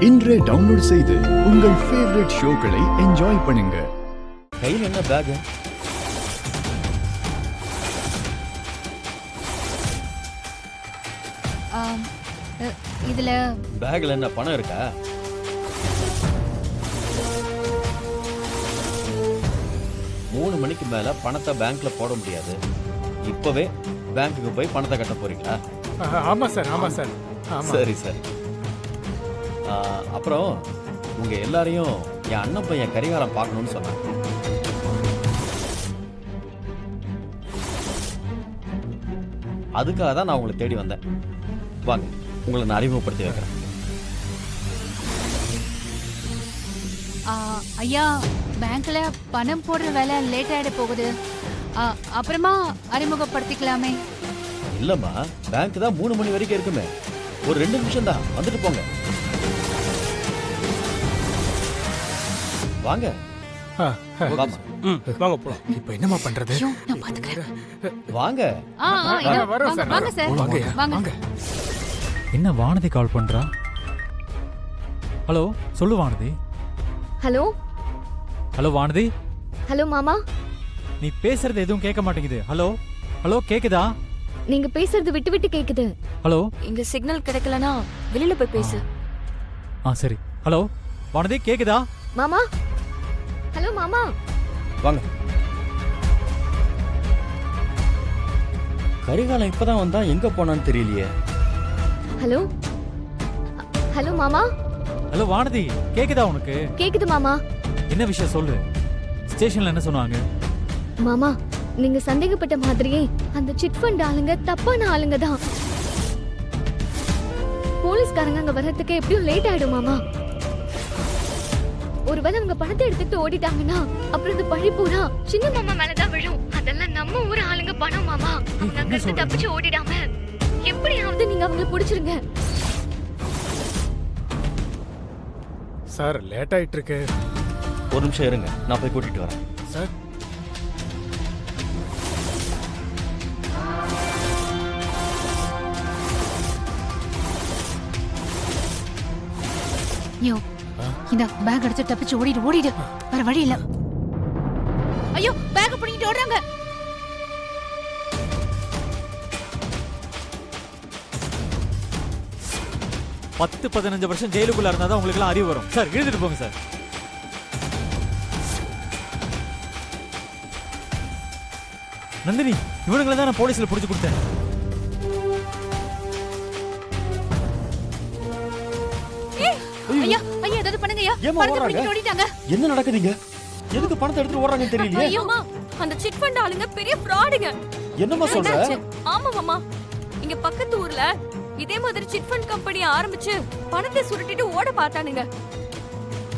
இன்றே டவுன்லோட் செய்து உங்கள் ஃபேவரட் ஷோக்களை என்ஜாய் பண்ணுங்க. கையில் என்ன பேக்? இதுல பேக்ல என்ன பணம் இருக்கா? மூணு மணிக்கு மேல பணத்தை பேங்க்ல போட முடியாது. இப்பவே பேங்க்குக்கு போய் பணத்தை கட்ட போறீங்களா? ஆமா சார், ஆமா சார். சரி சரி. அப்புறம் உங்க எல்லாரையும் என் அண்ணன் பையன் கரிகாலம் பார்க்கணும்னு சொன்னாங்க. அதுக்காக தான் நான் உங்களை தேடி வந்தேன். வாங்க, உங்களை நான் அறிமுகப்படுத்தி வைக்கிறேன். ஐயா, பேங்க்ல பணம் போடுற வேலை லேட் ஆயிட போகுது. அப்புறமா அறிமுகப்படுத்திக்கலாமே. இல்லம்மா, பேங்க் தான் 3 மணி வரைக்கும் இருக்குமே. ஒரு 2 நிமிஷம் தான், வந்துட்டு போங்க. வாங்க வாங்க போலாம். இப்போ என்னமா பண்றது? நான் பாத்துக்கிறேன். வாங்க. வாங்க சார், வாங்க. என்ன வானதி கால் பண்றா? ஹலோ, சொல்லு Vanathi. Hello hello Vanathi. Hello மாமா, நீ பேசுறது எதுவும் கேட்க மாட்டேங்குது. ஹலோ ஹலோ, கேக்குதா? நீங்க பேசுறது விட்டு விட்டு கேக்குது. ஹலோ, இங்க சிக்னல் கிடைக்கலனா வெளியில போய் பேசு. சரி. ஹலோ வானதி, கேக்குதா? மாமா, ஹலோ மாமா. வாங்க. கரிகாலம் இப்பதான் வந்தா, எங்க போனான்னு தெரியலையே. ஹலோ ஹலோ மாமா. ஹலோ வானதி, கேக்குதா உனக்கு? கேக்குது மாமா. என்ன விஷயம் சொல்லு. ஸ்டேஷன்ல என்ன சொன்னாங்க? மாமா, நீங்க சந்தேகப்பட்ட மாதிரியே அந்த சிட் ஃபண்ட் ஆளுங்க தப்பான ஆளுங்க தான். போலீஸ்காரங்க அங்க வர்றதுக்கு எப்படியும் லேட் ஆயிடும் மாமா. ஒருவேளை அவங்க பணத்தை எடுத்துட்டு ஓடிட்டாங்கன்னா அப்புறம் இந்த பழி பூரா சின்ன மாமா மேலதான் விழும். அதெல்லாம் நம்ம ஊர் ஆளுங்க பணம் மாமா. அவங்க அங்க இருந்து தப்பிச்சு ஓடிடாம எப்படியாவது நீங்க அவங்களை பிடிச்சிருங்க. சார், லேட் ஆயிட்டு இருக்கு. ஒரு நிமிஷம் இருங்க, நான் போய் கூட்டிட்டு வரேன். சார், ஐயோ, இந்த பேக் எடுத்து தப்பிச்சு ஓடிடு. வேற வழி இல்ல. ஐயோ, பேக் பிடிக்கிட்டு ஓடுறாங்க. பத்து 15 வருஷம் ஜெயிலுக்குள்ள இருந்தாதான் உங்களுக்கு எல்லாம் அறிவு வரும். சார், எழுதிட்டு போங்க சார். நந்தினி, இவனுங்களை தான் நான் போலீஸ்ல பிடிச்சு கொடுத்தேன். ஐயா, ஏதாவது பண்ணுங்க ஐயா. பணத்தை பிடிக்கிட்டு ஓடிட்டாங்க. என்ன நடக்குதுங்க? எதுக்கு பணத்தை எடுத்துட்டு ஓடுறாங்கன்னு தெரியலையே. ஐயோமா, அந்த சிட் ஃபண்ட் ஆளுங்க பெரிய ஃப்ராடுங்க. என்னம்மா சொல்ற? ஆமா மாமா, இங்க பக்கத்து ஊர்ல இதே மாதிரி சிட் ஃபண்ட் கம்பெனி ஆரம்பிச்சு பணத்தை சுருட்டிட்டு ஓட பார்த்தானுங்க.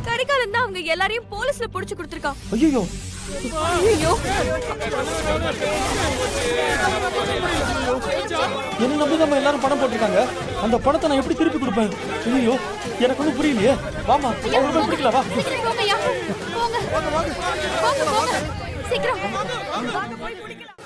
கரிகாலன் தான் அவங்க எல்லாரையும் போலீஸ்ல புடிச்சு கொடுத்திருக்கான். ஐயோ ஐயோ, என்ன நம்பி நம்ம எல்லாரும் பணம் போட்டிருக்காங்க. அந்த பணத்தை நான் எப்படி திருப்பி கொடுப்பேன்? ஐயோ, எனக்கு ஒன்றும் புரியலையே. வாமா, அவங்க போய் பிடிக்கல. வா, போங்க ஐயா, போங்க. சீக்கிரம் வாங்க போய் பிடிக்கலாம்.